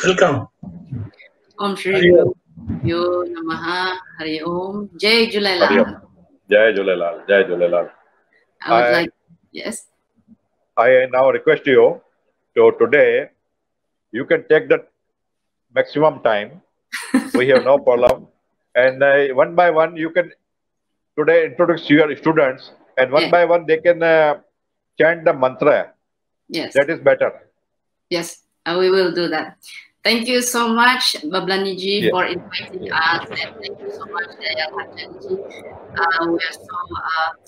Welcome. Om Shri Yo Namaha Hari Om Jai Julelal. Jai Julelal. Jai Julelal. I would like, yes. I now request you to today, you can take the maximum time. We have no problem. And one by one, you can today introduce your students, and one by one, they can chant the mantra. Yes. That is better. Yes, we will do that. Thank you so much, Bablaniji, for inviting us, and thank you so much, Dayal Harjanji. We are so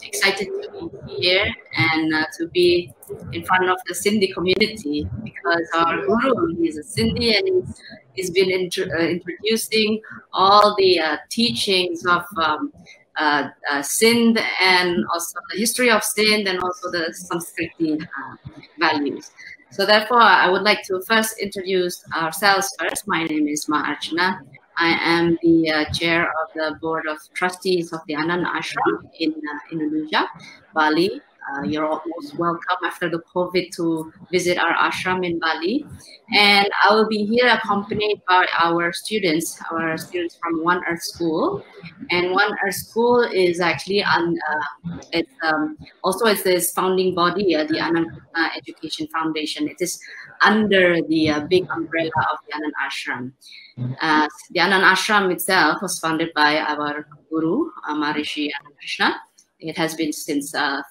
excited to be here and to be in front of the Sindhi community, because our Guru is a Sindhi, and he's been introducing all the teachings of Sindh, and also the history of Sindh, and also the Sanskriti values. So therefore, I would like to first introduce ourselves first. My name is Mā Archanā. I am the chair of the board of trustees of the Anand Ashram in Indonesia, Bali. You're all most welcome after the COVID to visit our ashram in Bali. And I will be here accompanied by our students from One Earth School. And One Earth School is actually it's this founding body, the Anand Education Foundation. It is under the big umbrella of the Anand Ashram. The Anand Ashram itself was founded by our Guru, Maharishi Anand Krishna. It has been since the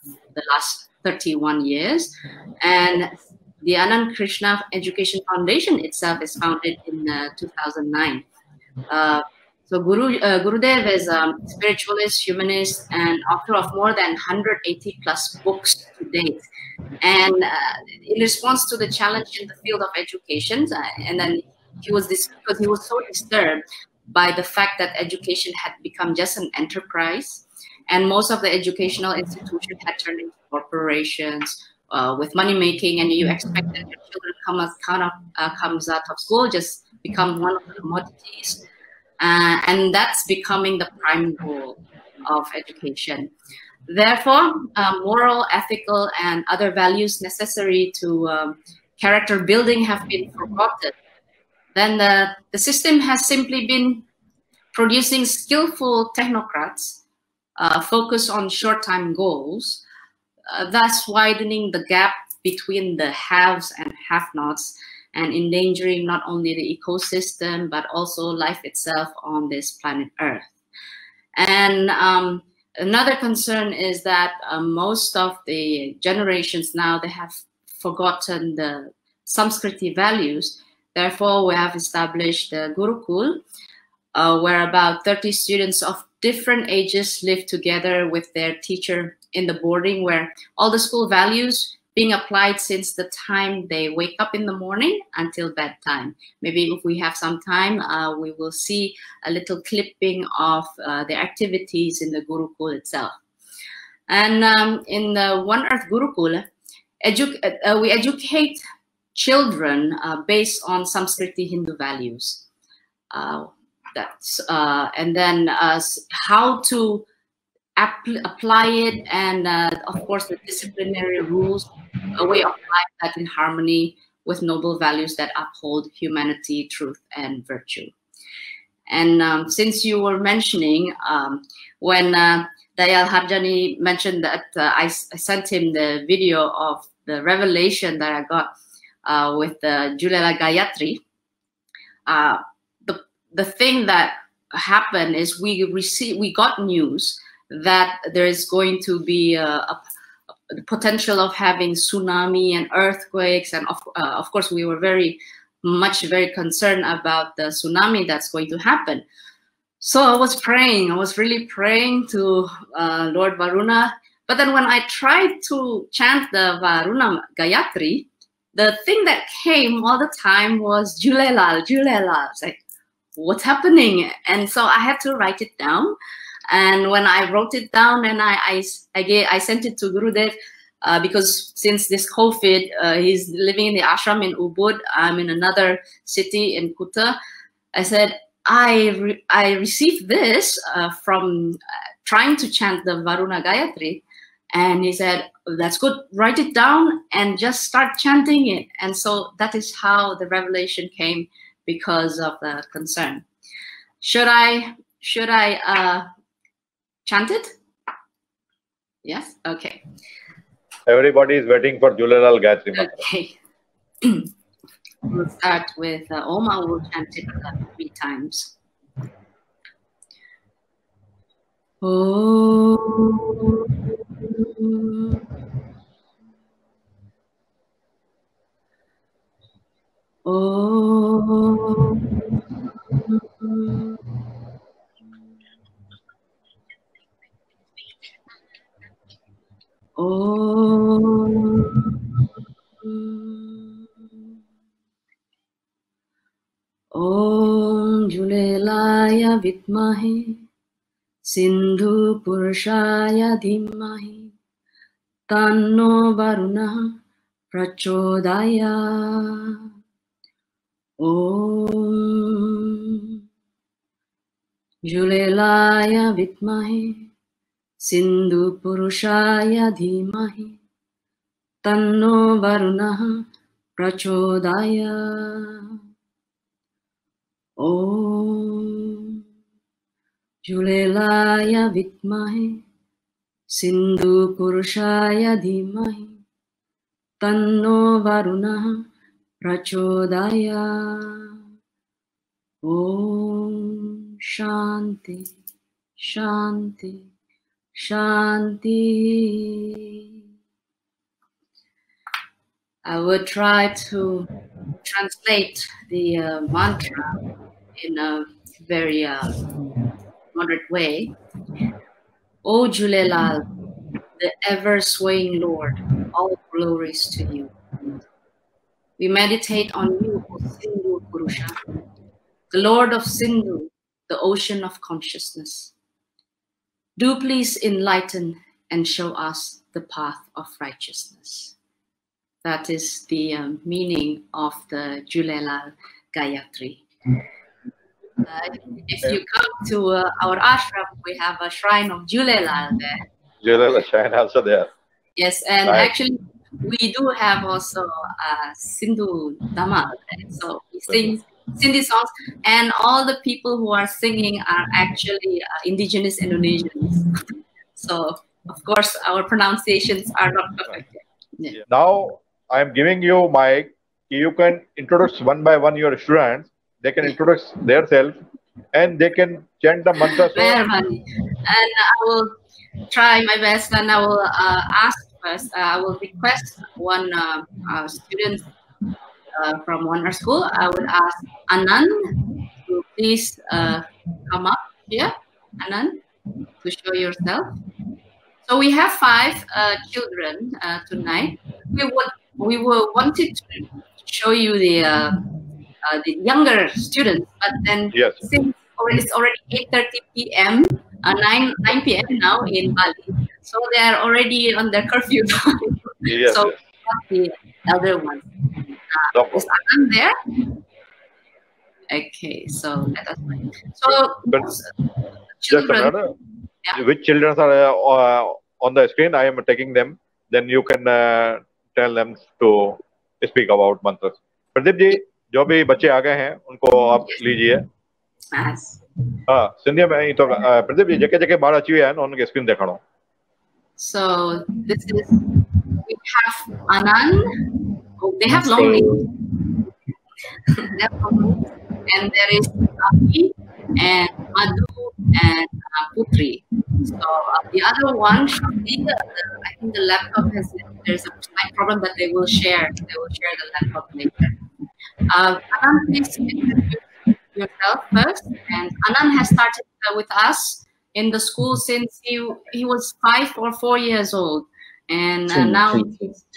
last 31 years. And the Anand Krishna Education Foundation itself is founded in 2009. So Gurudev is a spiritualist, humanist, and author of more than 180 plus books to date. And in response to the challenge in the field of education, and then because he was so disturbed by the fact that education had become just an enterprise, and most of the educational institutions had turned into corporations with money making, and you expect that your children comes out of school just become one of the commodities, and that's becoming the prime goal of education. Therefore, moral, ethical, and other values necessary to character building have been forgotten. Then the system has simply been producing skillful technocrats focus on short-term goals, thus widening the gap between the haves and have-nots, and endangering not only the ecosystem but also life itself on this planet Earth. And another concern is that most of the generations now, they have forgotten the Sanskriti values. Therefore, we have established the Gurukul, where about 30 students of different ages live together with their teacher in the boarding, where all the school values being applied since the time they wake up in the morning until bedtime. Maybe if we have some time, we will see a little clipping of the activities in the Gurukul itself. And in the One Earth Gurukul, we educate children based on Sanskriti Hindu values. And then how to apply it, and of course the disciplinary rules, a way of life that in harmony with noble values that uphold humanity, truth, and virtue. And since you were mentioning when Dayal Harjani mentioned that I sent him the video of the revelation that I got with the Julela Gayatri, the thing that happened is we got news that there is going to be the potential of having tsunami and earthquakes, and of course we were very concerned about the tsunami that's going to happen. So I was really praying to Lord Varuna. But then when I tried to chant the Varuna Gayatri, the thing that came all the time was Julelal, Julelal. It's like, what's happening? And so I had to write it down. And when I wrote it down and I sent it to Gurudev, because since this COVID, he's living in the ashram in Ubud, I'm in another city in Kuta. I said, I received this from trying to chant the Varuna Gayatri. And he said, that's good, write it down and just start chanting it. And so that is how the revelation came because of the concern. Should I chant it? Yes? Okay. Everybody is waiting for Julelal Gayatri Mantra. Okay. We'll start with Om. I will chant it 3 times. Om. Om. Om Julelaya Vidmahe Sindhu Purushaya Dhimahi Tanno Varuna Prachodaya. Om Julelaya Vidmahe Sindhu Purushaya Dhimahi Tanno Varuna Prachodaya. Om Julelaya Vidmahe Sindhu Purushaya Dhimahi Tanno Varuna Prachodaya. Om Shanti Shanti Shanti. I will try to translate the mantra in a very moderate way. O Julelal, the ever-swaying Lord, all glories to you. We meditate on you, O Sindhu Purusha, the Lord of Sindhu, the ocean of consciousness. Do please enlighten and show us the path of righteousness. That is the meaning of the Julelal Gayatri. If you come to our ashram, we have a shrine of Julelal there. Julelal shrine also there. Yes, and actually we do have also Sindhu Dhamma. So we sing Sindhi songs, and all the people who are singing are actually indigenous Indonesians. So of course our pronunciations are not perfect. Yeah. Now I am giving you mic. You can introduce one by one your students. They can introduce themselves and they can chant the mantra. And I will try my best, and I will ask first. I will request one student from one our school. I would ask Anand to please come up here. Anand, to show yourself. So we have 5 children tonight. We wanted to show you the younger students, but then since it's already 8:30 p.m., 9 p.m. now in Bali, so they are already on their curfew time. So the elder ones. Is Anand there? Okay, so let us wait. So children. Which children are on the screen? I am taking them. Then you can tell them to speak about mantras. Pradeep ji, जो भी बच्चे आ गए हैं उनको आप लीजिए. हाँ, सिंधी में तो प्रदीप जी जगह जगह बाहर अच्छी है ना उनके स्क्रीन दिखाओ. So this is, we have Anand. Oh, they have long names. And there is Api and Madhu and Putri. So the other one should be I think the laptop there's a slight problem, but they will share the laptop later. Anand, please introduce yourself first. And Anand has started with us in the school since he was 5 or 4 years old, and now 3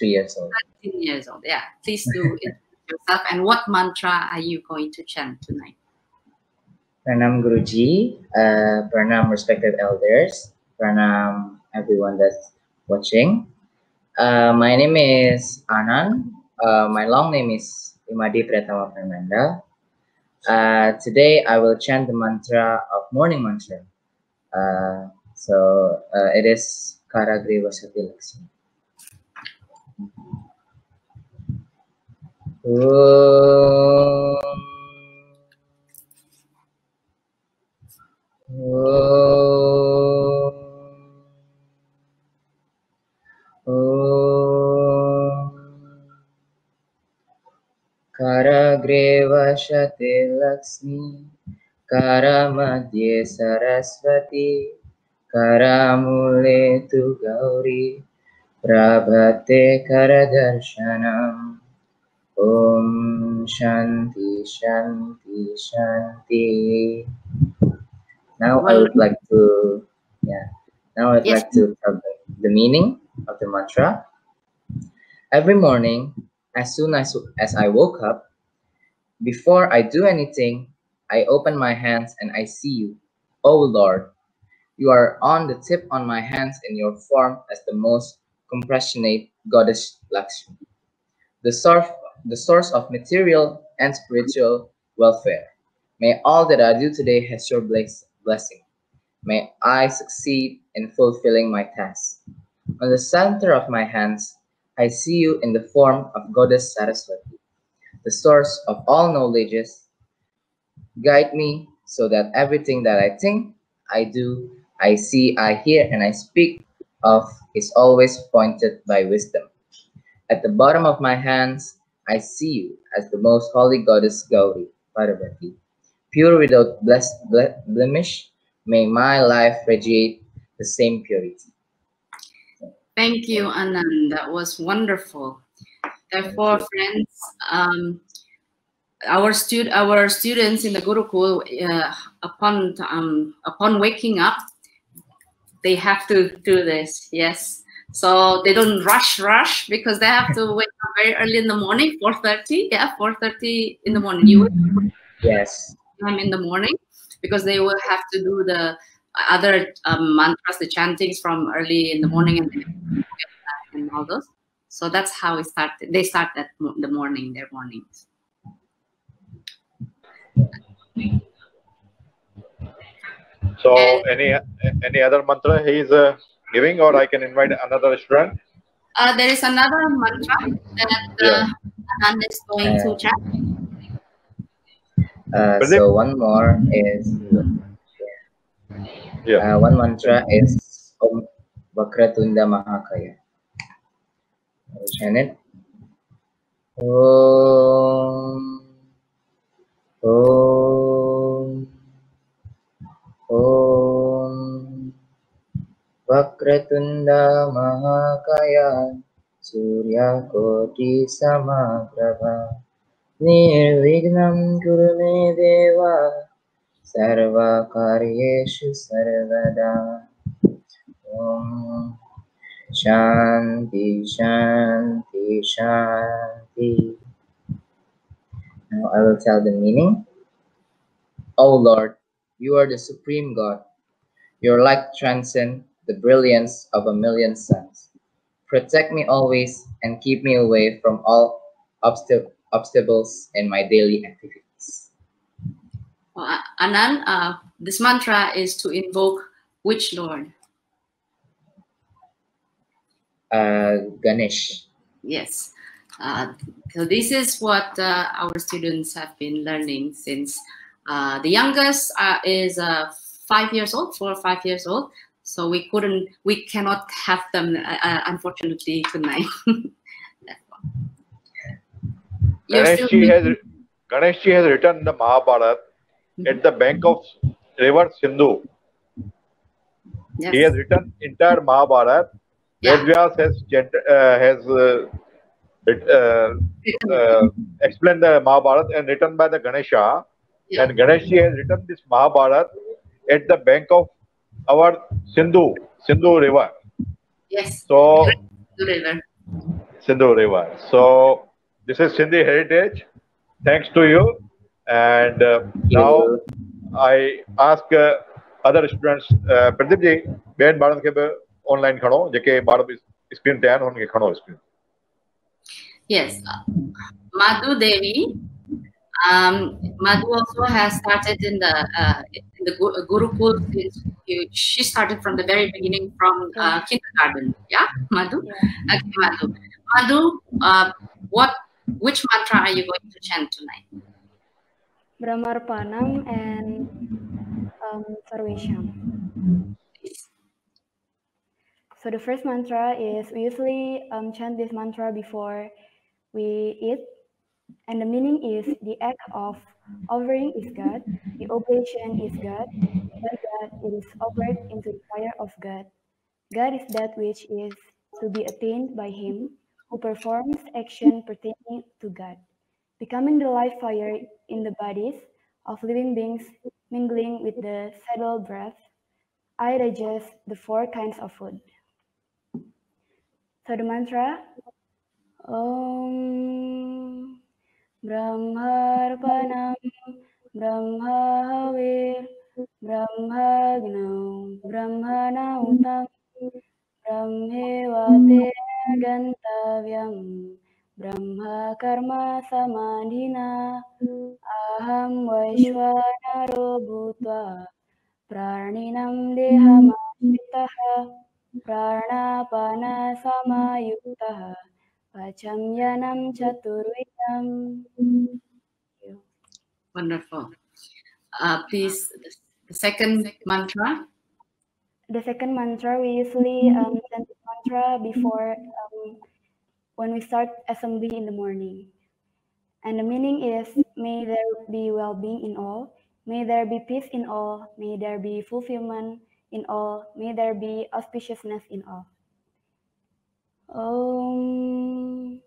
years old. 13 years old. Yeah, please do introduce yourself. And what mantra are you going to chant tonight? Pranam Guruji, Pranam respected elders, Pranam everyone that's watching. My name is Anand. My long name is Imadi Pratama Prananda. Today I will chant the mantra of morning mantra. So it is Karagriva Sati Lakshmi. Om. โ Karagre vashate Lakshmi, Karamadye Saraswati, Karamule tu Gauri, Prabhate Karadarshanam. Om Shanti Shanti Shanti. Now I would like to, like to tell the meaning of the mantra. Every morning, as soon as I woke up, before I do anything, I open my hands and I see you. O Lord, you are on the tip on my hands in your form as the most compassionate goddess Lakshmi, the source of material and spiritual welfare. May all that I do today has your blessing. May I succeed in fulfilling my task. On the center of my hands, I see you in the form of Goddess Saraswati, the source of all knowledges. Guide me so that everything that I think, I do, I see, I hear, and I speak of is always pointed by wisdom. At the bottom of my hands, I see you as the most holy goddess Gauri, Parvati. Pure without blemish, may my life radiate the same purity. Thank you, Anand. That was wonderful. Therefore, friends, our students in the Gurukul, upon waking up, they have to do this. Yes, so they don't rush because they have to wake up very early in the morning, 4:30. Yeah, 4:30 in the morning. You wake up yes, time in the morning because they will have to do the other mantras, the chantings from early in the morning and all those. So that's how we start. They start their mornings. So any other mantra he is giving, or I can invite another student? There is another mantra that Anand is going to chant. So one more is one mantra is Om Vakratunda Mahakaya. I'll chant it. Om Vakratunda Mahakaya Surya Koti Samaprabha Nirvignam Kurume Deva Sarva Karyeshu Sarvada. Om Shanti Shanti Shanti. Now I will tell the meaning. O Lord, you are the supreme God. Your light transcends the brilliance of a million suns. Protect me always and keep me away from all obstacles in my daily activities. Anand, this mantra is to invoke which Lord? Ganesh. Yes. So this is what our students have been learning since the youngest is 5 years old, 4 or 5 years old. So we cannot have them unfortunately tonight. Ganeshji has written the Mahabharata at the bank of river Sindhu. Yes. He has written entire Mahabharata. Vedvyas has explained the Mahabharata and written by the Ganesha. Yeah. And Ganeshji has written this Mahabharata at the bank of our Sindhu river. Yes. So Sindhu river. So this is Sindhi heritage. Thanks to you. And now I ask other students, Pradeep ji, ben baran ke online khano, jeke bar screen te an honke khano screen. Yes, Madhu Devi. Madhu also has started in the Gurukul Institute. She started from the very beginning, from kindergarten. Yeah, Madhu. Yeah. Okay, Madhu. Madhu, which mantra are you going to chant tonight? Brahmarpanam and Sarvesham. So the first mantra is, we usually chant this mantra before we eat, and the meaning is the act of offering is God, the oblation is God, by God it is offered into the fire of God. God is that which is to be attained by him who performs action pertaining to God, becoming the life fire in the bodies of living beings, mingling with the subtle breath. I digest the 4 kinds of food. So the mantra, Om Brahmarpanam Brahmavir Brahmagnam Brahmanautam Brahmevate Gantavyam Brahma Karma Samadhina Aham Vaishvanaro Bhutva Praninam Dehamashitaha Pranapana Samayuktaha Pachamyanam Chaturvidam. Wonderful. Please, the second mantra. The second mantra, we usually chant this mantra before when we start assembly in the morning. And the meaning is, may there be well-being in all, may there be peace in all, may there be fulfillment in all, may there be auspiciousness in all. Om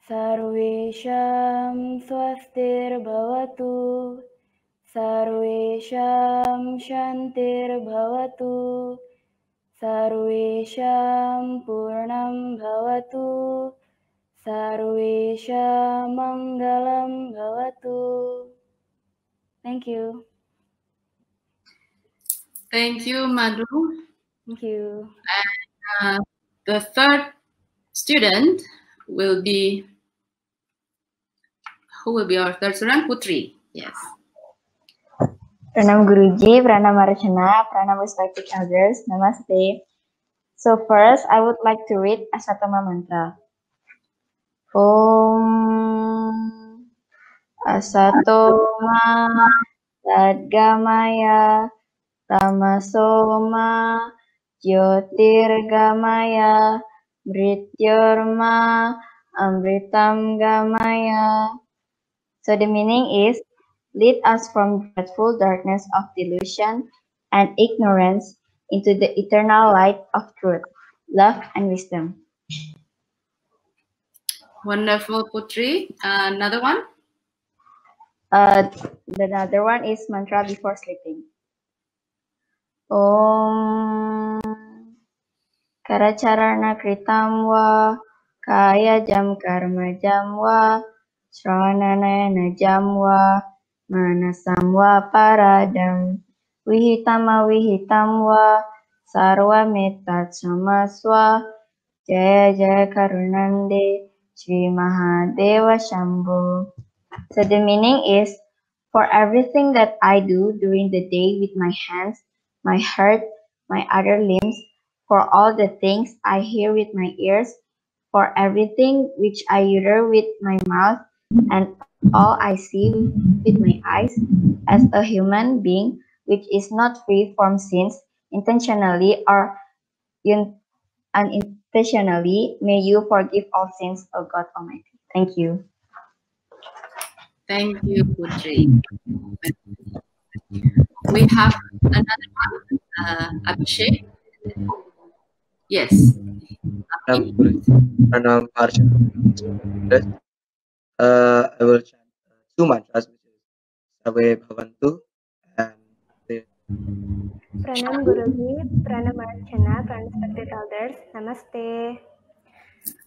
Sarvesham Swastir Bhavatu Sarvesham Shantir Bhavatu Sarvesham Purnam Bhavatu Sarvesham Mangalam Bhavatu. Thank you. Thank you, Madhu. Thank you. And the third student will be, who will be our third student? Putri. Yes. Pranam Guruji, Pranam Mā Archanā, Pranam respected elders, Namaste. So first, I would like to read Asatama mantra. Om Asatoma Sadgamaya Tamasoma Jyotirgamaya Mrityorma Amritam Gamaya. So the meaning is, lead us from dreadful darkness of delusion and ignorance into the eternal light of truth, love, and wisdom. Wonderful, Putri. Another one? The other one is mantra before sleeping. Om Karacharana Kritam Va Kaya Jam Karma Jam Va Shravanana Jam Va Manasam Va Paradam Vihitama Vihitam Va Sarva Metta Samaswa Jaya Jaya Karunande Shri Mahadeva Shambhu. So the meaning is, for everything that I do during the day with my hands, my heart, my other limbs, for all the things I hear with my ears, for everything which I utter with my mouth, and all I see with my eyes, as a human being which is not free from sins, intentionally or unintentionally, may you forgive all sins, O God Almighty. Thank you. Thank you, Putri. We have another one, Abhishek. Yes. Pranam Archanā. I will chant 2 mantras, which is Save Bhavantu and Pranam Guruji, Pranam Archanā, Pranam respected elders, Namaste.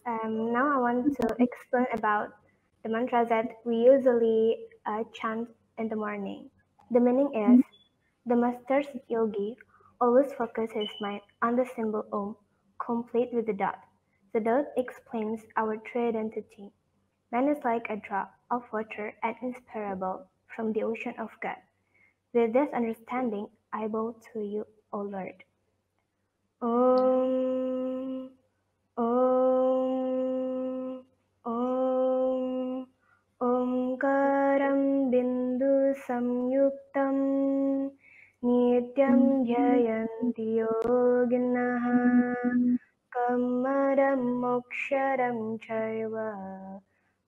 Now I want to explain about the mantra that we usually chant in the morning. The meaning is, the master's yogi always focuses his mind on the symbol Om, complete with the dot. The dot explains our true identity. Man is like a drop of water and inseparable from the ocean of God. With this understanding, I bow to you, O Lord. Om, Om, Om, Omkaram Bindu Samyuktam Nityam Jayanti Yoginaha Kamaram Moksharam Chaiva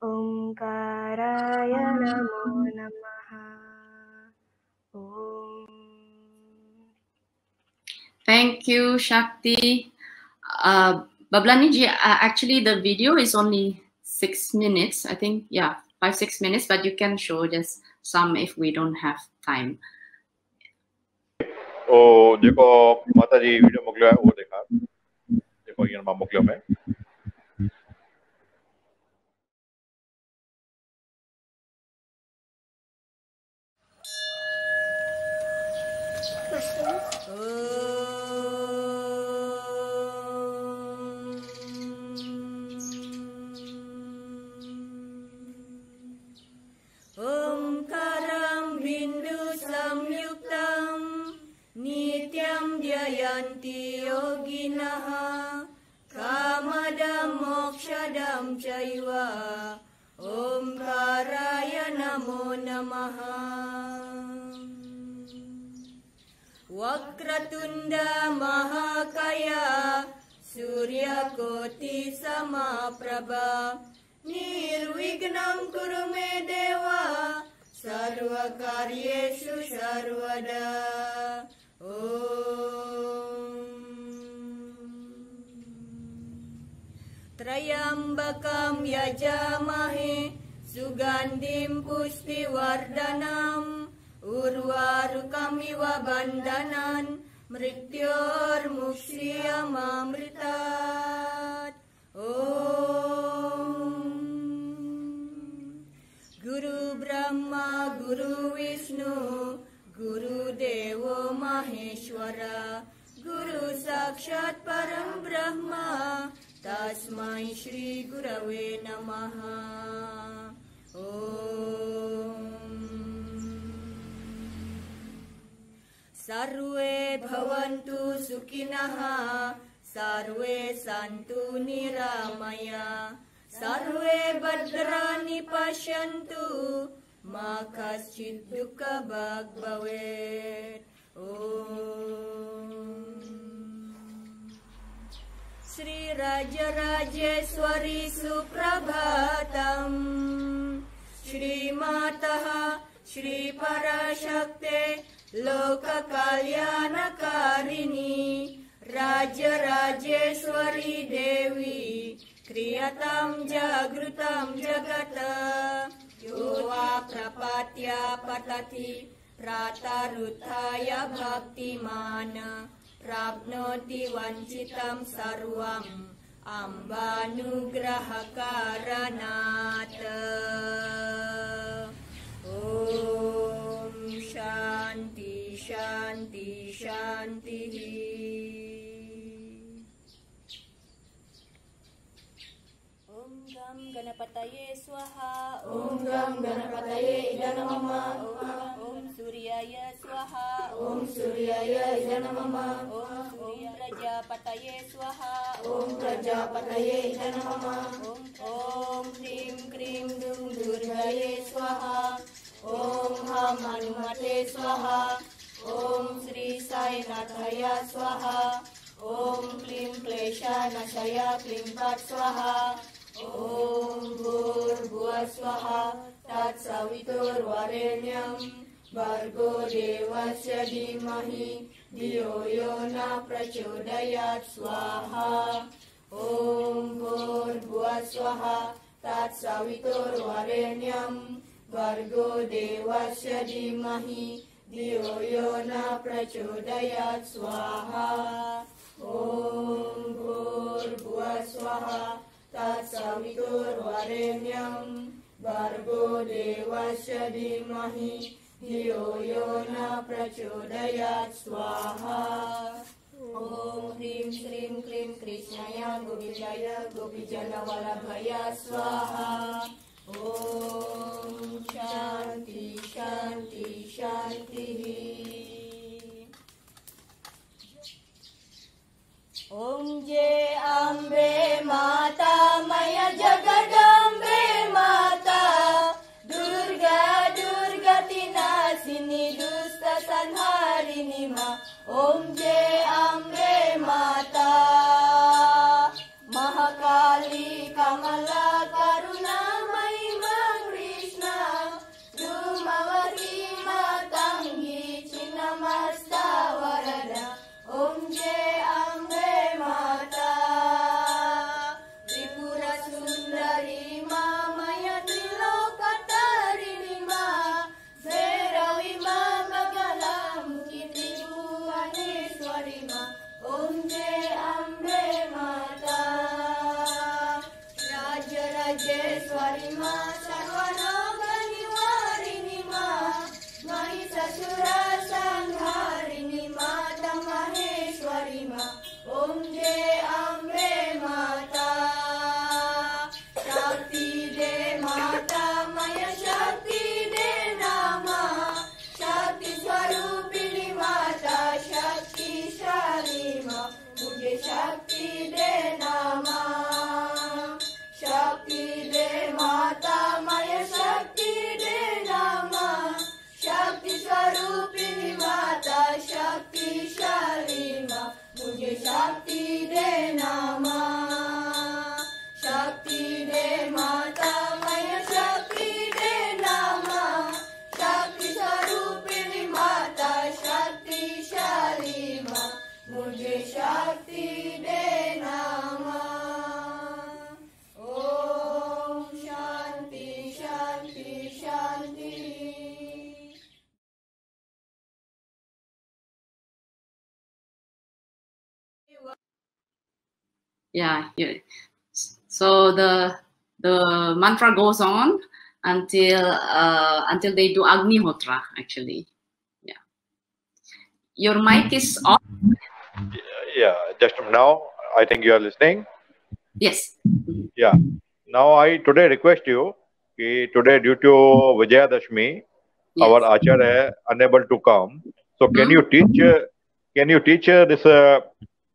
Omkaraya Namo Namaha. Om. Thank you, Shakti. Bablaniji, actually the video is only 6 minutes. I think, yeah, 5-6 minutes, but you can show just some if we don't have time. ओ देखो माता जी video मोकलियो है वो देखा देखो ये मां मोकलियो में Omkaram bindu samyuktam nityam jayanti yoginaha kamadam mokshadam chaiva omkaraya namo namaha. Wakratunda mahakaya surya koti samaprabha nirvignam kurume deva sarva karyeshu sarvada. Om. Trayambakam yajamahe sugandhim pushti vardhanam urvarukamiva bandhanan mrityor mukshiyamamritat. Om. Guru Brahma Guru Vishnu Guru Devo Maheshwara Guru Sakshat Param Brahma Tasmai Shri Gurave Namaha. Om. Sarve bhavantu sukhinaha sarve santu niramaya sarve bhadrani pashyantu ma kaschid dukkha bhag bhavet. Om. Shri Raja Rajeswari Suprabhatam Shri Mataha Shri Parashakte Loka Kalyana Karini Raja Rajeswari Devi Kriyatam Jagrutam Jagata Yova Prapatya Patati Prataruthaya Bhaktimana Prapnoti Vanchitam Sarvam Ambanugraha Karanata. Om Shanti Shanti Shanti. Om Gam Ganapataye Swaha. Om Gam Ganapataye Idanamama. Om Suryaya Swaha. Om Suryaya Idanamama. Om Prajapataye Swaha. Om Prajapataye Idanamama. Om Krim Krim Dum Durgaye Swaha. Om Ham Hanumate Swaha. Om Sri Sai Nathaya Swaha. Om Klim Klesha Nashaya Klim Pat Swaha. Om Bhur Bhuva Swaha Tat Savitur Varenyam Bhargo Devasya Dhimahi Dhiyo Yona Prachodayat Swaha. Om Bhur Bhuva Swaha Tat Savitur Varenyam Bhargo Devasya Dhimahi Dhiyo Yona Prachodayat Swaha. Om Bhur Bhuva Swaha Tat Savitur Varenyam Bhargo Devasya Dhimahi Dhiyo Yona Prachodayat Swaha. Om Hrim Shrim Klim Krishnaya Gopijaya Gopijana Vallabhaya Swaha. Om Shanti Shanti Shanti. Om Jai Ambe Mata Maya Jagadambe Mata Durga Durga Tinasini Dusta Sanharini Om Jai Ambe Mata Mahakali Kamala Karuna Mahima Krishna Dumavati Matangi Chinnamasta Varada Om Jai Ambe Mata Tripura Sundari Ma Maya Trilokatarini Ma Bhairavi Ma Bagalam Kiti Bhuvaneswari Ma Om Jai Ambe Mata Raja Rajeswari Ma Sarvaloka Nivarini Ma Mahisasura Sangharini Mata Maheshwari Ma Om Jai Ambe Mata Shakti De Mata Maya Shakti De Nama Shakti Swarupini Mata Shakti Shalima Mujhe Shakti De Nama Shakti De Mata Maya Shakti De Nama Shakti Swarupini Mata Shakti Shalima Mujhe Shakti De Nama Shakti De Mata Maya Shakti De Nama Shakti Swarupini Mata Shakti Shalima Mujhe Shakti De Nama Om Shanti Shanti Shanti. Yeah. So the mantra goes on until they do Agnihotra, actually. Yeah. Your mic is off. Yeah, just now, I think you are listening. Yes. Yeah. Now, I today request you, today due to Vijayadashmi, our Acharya unable to come. So, can you teach this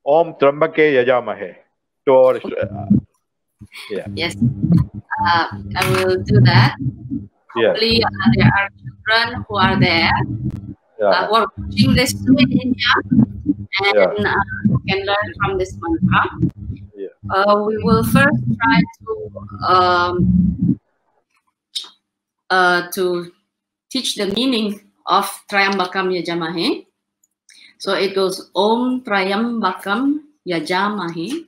Om Trambake Yajamahe to our yeah. Yes. I will do that. Yeah. Hopefully, there are children who are there Yeah. who are watching this in India and can learn from this mantra. Yeah. We will first try to teach the meaning of Trayambakam Yajamahe. So it goes Om Trayambakam Yajamahe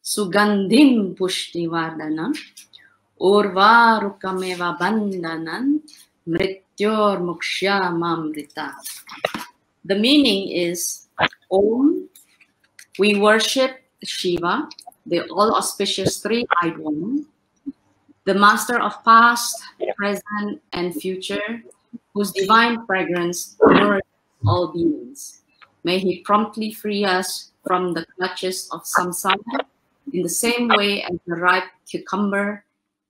Sugandhim Pushtivardhanam Urvarukameva Bandhanan Mrityor Mukshya Mamrita. The meaning is Om, we worship Shiva, the all-auspicious three-eyed one, the master of past, present, and future, whose divine fragrance nourishes all beings. May he promptly free us from the clutches of samsara in the same way as the ripe cucumber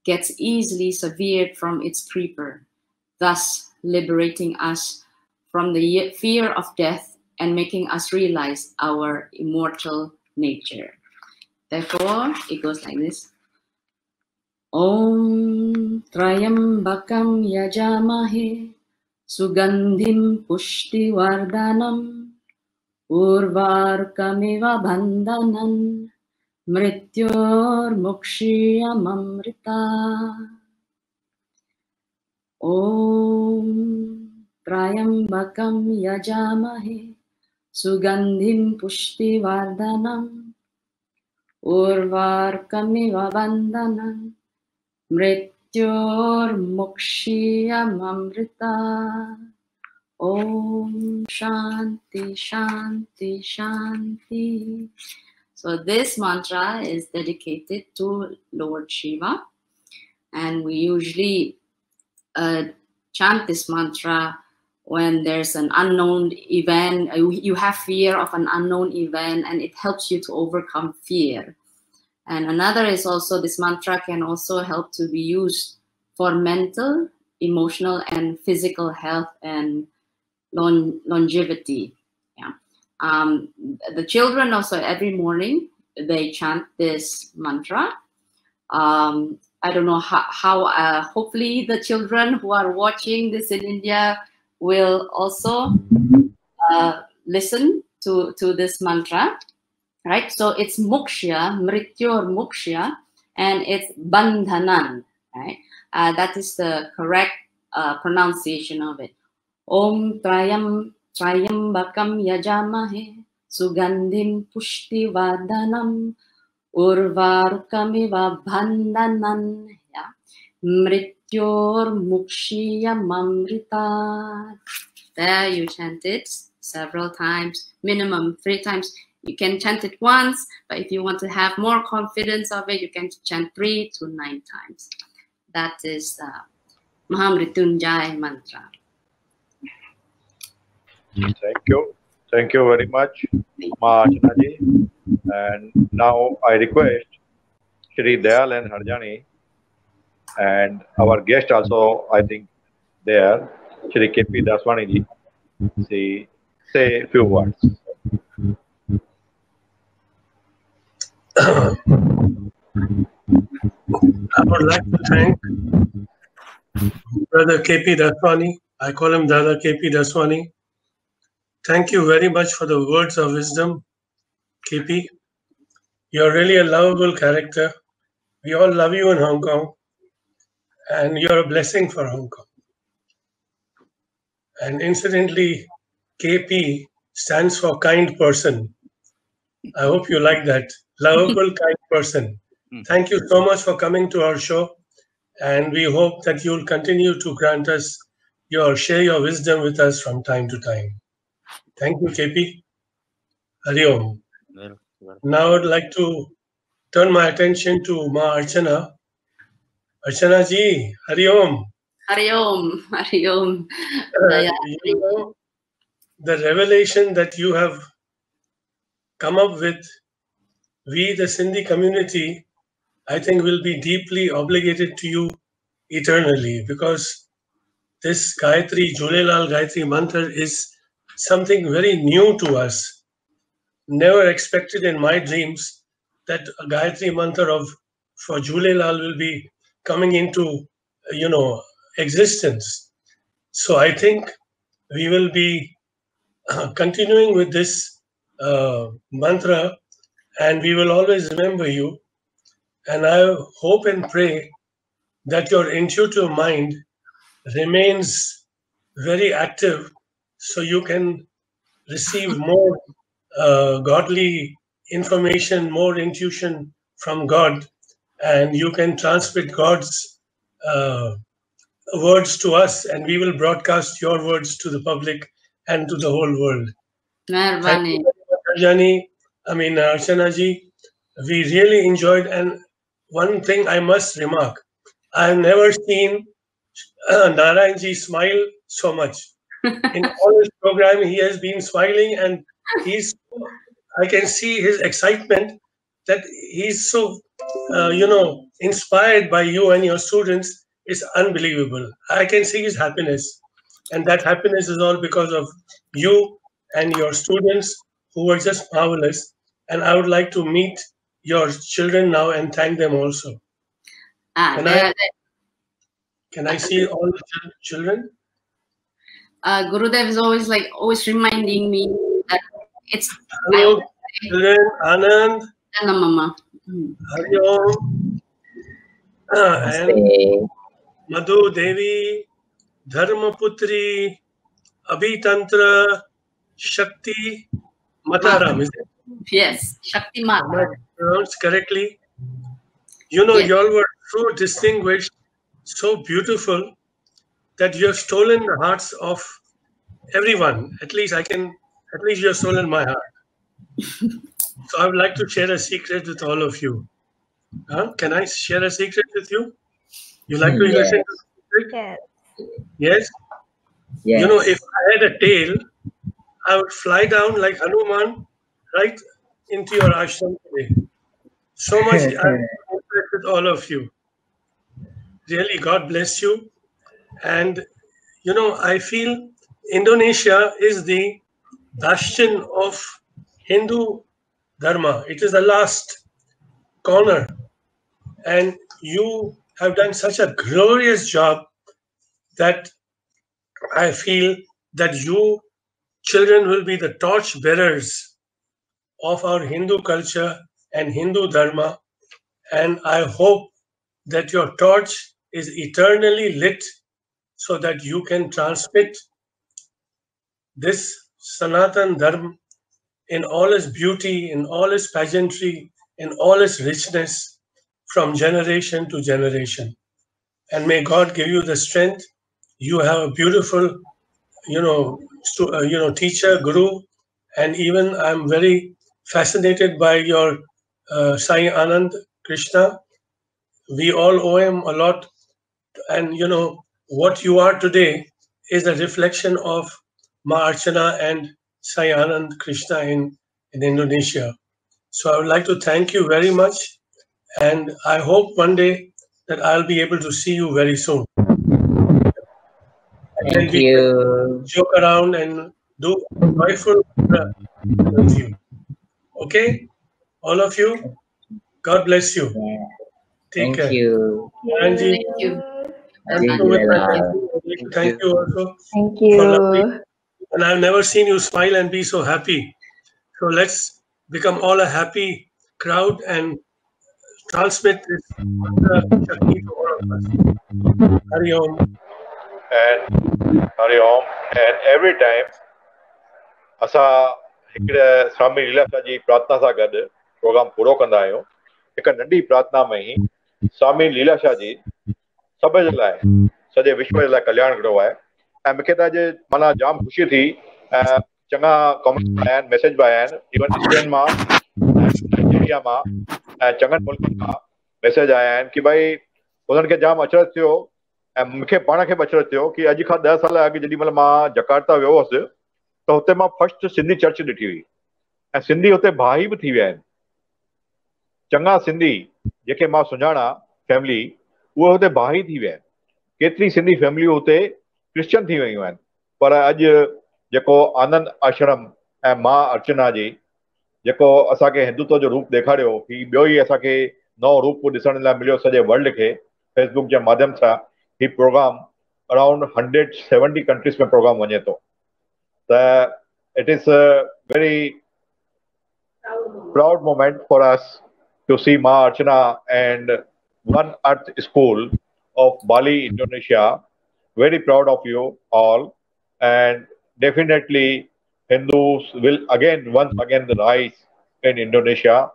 gets easily severed from its creeper, thus liberating us from the fear of death and making us realize our immortal nature. Therefore, it goes like this. Om Trayambakam Yajamahe Sugandhim Pushtivardhanam Urvarkameva Bandhanan Mrityor Mukshiyamamrita. Om Trayambakam Yajamahe Sugandhim Pushtivardhanam Urvarkameva Bandhanan Mrityor Mukshiyamamrita. Om Shanti Shanti Shanti. So this mantra is dedicated to Lord Shiva, and we usually chant this mantra when there's an unknown event, you have fear of an unknown event, and it helps you to overcome fear. And another is also, this mantra can also help to be used for mental, emotional, and physical health and longevity. Yeah. The children also every morning, they chant this mantra. I don't know how hopefully the children who are watching this in India will also listen to this mantra, right? So it's moksha, mrityor moksha, and it's bandhanan, right? That is the correct pronunciation of it. Om Trayambakam Yajamahe Sugandhim Pushti Vadanam Urvarukamiva Bandhanan, yeah. Mrityor Mukshiya Mamrita. There you chant it several times, minimum 3 times. You can chant it once, but if you want to have more confidence of it, you can chant 3 to 9 times. That is Mahamrityunjay mantra. Thank you very much, Mā Archanā ji. And now I request Shri Dayal and Harjani, and our guest also, I think, there, Shri K.P. Daswani ji, say a few words. I would like to thank Brother K.P. Daswani. I call him Dada K.P. Daswani. Thank you very much for the words of wisdom, K.P. You're really a lovable character. We all love you in Hong Kong, and you're a blessing for Hong Kong. And incidentally, KP stands for kind person. I hope you like that. Lovable, kind person. Thank you so much for coming to our show, and we hope that you'll continue to grant us share your wisdom with us from time to time. Thank you, KP. Hari Om. Now I'd like to turn my attention to Mā Archanā. Archana ji, Hari Om. Hari Om. Hari Om. You know, the revelation that you have come up with, we, the Sindhi community, I think will be deeply obligated to you eternally, because this Gayatri, Jhulelal Gayatri mantra is something very new to us. Never expected in my dreams that a Gayatri mantra for Jhulelal will be coming into, existence. So I think we will be continuing with this mantra, and we will always remember you. And I hope and pray that your intuitive mind remains very active, so you can receive more godly information, more intuition from God, and you can transmit God's words to us, and we will broadcast your words to the public and to the whole world. Thank you very much, Archana ji. We really enjoyed, and one thing I must remark, I've never seen Narayan ji smile so much. In all his program, he has been smiling, and I can see his excitement, that he's so, inspired by you and your students. Is unbelievable. I can see his happiness, and that happiness is all because of you and your students, who were just marvelous. And I would like to meet your children now and thank them also. Can I see all the children? Gurudev is always reminding me that it's. Hello, children. Anand. Hello, Mama. Hari Om. And Madhu Devi, Dharmaputri, Abhitantra, Shakti, Mataram, is it? Yes, Shakti Mata. Am I pronounced correctly? You know, you all were so distinguished, so beautiful, that you have stolen the hearts of everyone. At least you have stolen my heart. So I would like to share a secret with all of you. Can I share a secret with you? You like to listen to the secret? Yes? Yes. You know, if I had a tail, I would fly down like Hanuman right into your ashram today. So much I'm impressed with all of you. Really, God bless you. And, I feel Indonesia is the bastion of Hindu Dharma. It is the last corner. And you have done such a glorious job that I feel that you children will be the torch bearers of our Hindu culture and Hindu Dharma. And I hope that your torch is eternally lit so that you can transmit this Sanatan Dharma in all its beauty, in all its pageantry, in all its richness from generation to generation. And may God give you the strength. You have a beautiful, teacher, guru, and even I'm very fascinated by your Sai Anand Krishna. We all owe him a lot, and what you are today is a reflection of Mā Archanā and Sai Anand Krishna in Indonesia. So I would like to thank you very much, and I hope one day that I'll be able to see you very soon. And Thank you. Joke around and do joyful with you. Okay, all of you. God bless you. Yeah. Take Thank care. you. Anji, Thank you. Thank you also. Thank For lovely. you. And I've never seen you smile and be so happy. So let's become all a happy crowd and transmit this Shakti to all of us. Hari Om. And Hari Om. And every time, असां हिकिड़े स्वामी लीलाशाह जी प्रार्थना सां गॾु programme पूरो कंदा आहियूं. हिकु नंढी प्रार्थना में ई स्वामी लीलाशाह जी सभ जे लाइ सॼे विश्व जे लाइ कल्याण कयो आहे. ऐं मूंखे त अॼु माना जाम ख़ुशी थी. चङा कमेंट आया आहिनि, मैसेज बि आया आहिनि, इवन स्पेन मां, नाइजीरिया मां ऐं चङनि मुल्कनि मां मैसेज आया आहिनि की भई उन्हनि खे जाम अचरज थियो ऐं मूंखे पाण खे बि अचरज थियो की अॼु खां 10 साल अॻु जेॾी महिल मां जकार्ता वियो हुअसि त हुते मां फर्स्ट सिंधी चर्च ॾिठी हुई ऐं सिंधी हुते भाई बि थी विया आहिनि. चङा सिंधी जेके मां सुञाणा फैमिली उहे हुते भाई थी विया आहिनि. केतिरी सिंधी फैमिलियूं हुते क्रिश्चन थी वियूं आहिनि. पर अॼु जेको आनंद आश्रम ऐं मां अर्चना जी जेको असांखे हिंदुत्व जो रूप ॾेखारियो, ही ॿियो ई असांखे नओं रूप ॾिसण लाइ मिलियो सॼे वर्ल्ड खे फेसबुक जे माध्यम सां. ही प्रोग्राम अराउंड 170 कंट्रीज़ में प्रोग्राम वञे थो. त it is a very proud moment for us to see Mā Archanā and One Earth School of Bali, Indonesia. Very proud of you all, and definitely Hindus will once again rise in Indonesia.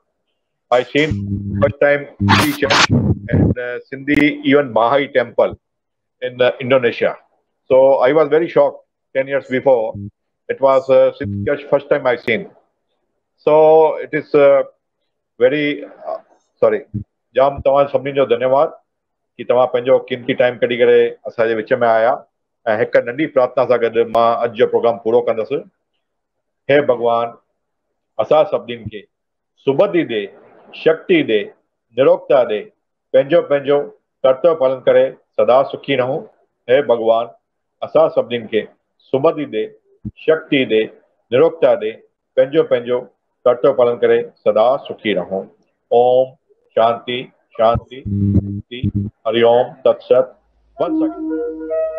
I seen first time Sindhi church and Sindhi even Bahai temple in Indonesia. So I was very shocked 10 years before. It was Sindhi church first time I seen. So it is very जाम तव्हां सभिनी जो धन्यवाद कि तव्हां पंहिंजो कीमती time कढी करे असांजे विच में आया ऐं हिकु नंढी प्रार्थना सां गॾु मां अॼु जो प्रोग्राम पूरो कंदुसि. हे भगवान, असां सभिनीनि खे सुबुधी ॾे, शक्ति ॾे, निरोगता ॾे, पंहिंजो पंहिंजो कर्तव्य पालन करे सदा सुखी रहूं. हे भगवान, असां सभिनीनि खे सुबुधी ॾे, शक्ति ॾे, निरोगता ॾे, पंहिंजो पंहिंजो कर्तव्य पालन करे सदा सुखी रहूं. ओम शांति शांति शांति. हरि ओम तत्सत. Once again.